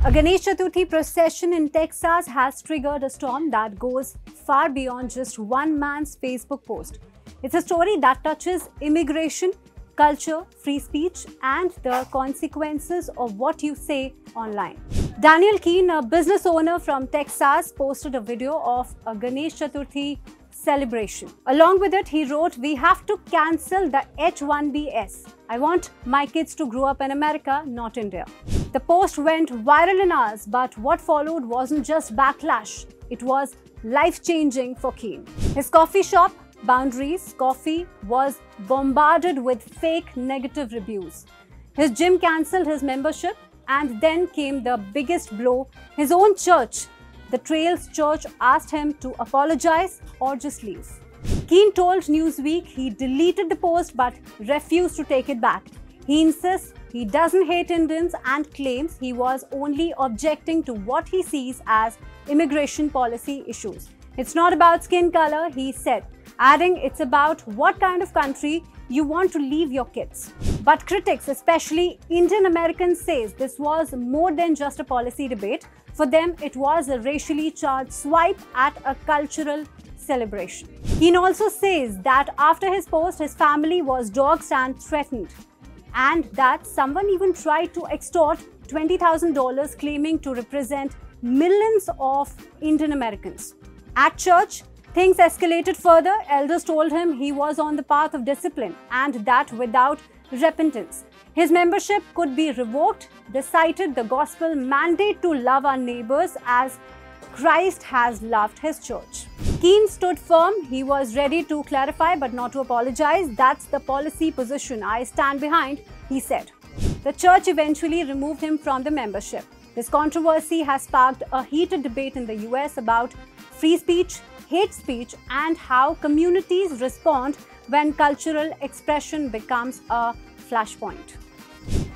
A Ganesh Chaturthi procession in Texas has triggered a storm that goes far beyond just one man's Facebook post. It's a story that touches immigration, culture, free speech, and the consequences of what you say online. Daniel Keene, a business owner from Texas, posted a video of a Ganesh Chaturthi celebration. Along with it, he wrote, "We have to cancel the H-1Bs. I want my kids to grow up in America, not India." The post went viral in hours, but what followed wasn't just backlash. It was life-changing for Keene. His coffee shop, Boundaries Coffee, was bombarded with fake negative reviews. His gym cancelled his membership, and then came the biggest blow. His own church, the Trails Church, asked him to apologize or just leave. Keene told Newsweek he deleted the post but refused to take it back. He insists he doesn't hate Indians and claims he was only objecting to what he sees as immigration policy issues. "It's not about skin color," he said, adding it's about what kind of country you want to leave your kids. But critics, especially Indian Americans, says this was more than just a policy debate. For them, it was a racially charged swipe at a cultural celebration. Keene also says that after his post, his family was doxxed and threatened, and that someone even tried to extort $20,000, claiming to represent millions of Indian Americans. At church, things escalated further. Elders told him he was on the path of discipline and that without repentance, his membership could be revoked. They cited the gospel mandate to love our neighbors as Christ has loved his church. Keene stood firm. He was ready to clarify but not to apologize. "That's the policy position I stand behind," he said. The church eventually removed him from the membership. This controversy has sparked a heated debate in the US about free speech, hate speech, and how communities respond when cultural expression becomes a flashpoint.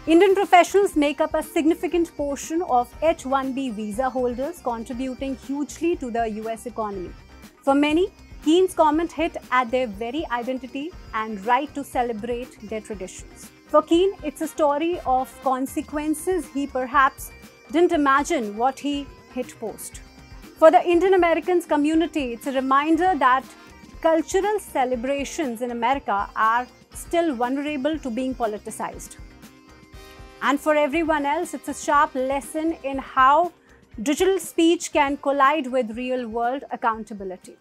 Indian professionals make up a significant portion of H-1B visa holders, contributing hugely to the US economy. For many, Keene's comment hit at their very identity and right to celebrate their traditions. For Keene, it's a story of consequences he perhaps didn't imagine what he hit post. For the Indian Americans community, it's a reminder that cultural celebrations in America are still vulnerable to being politicized. And for everyone else, it's a sharp lesson in how digital speech can collide with real-world accountability.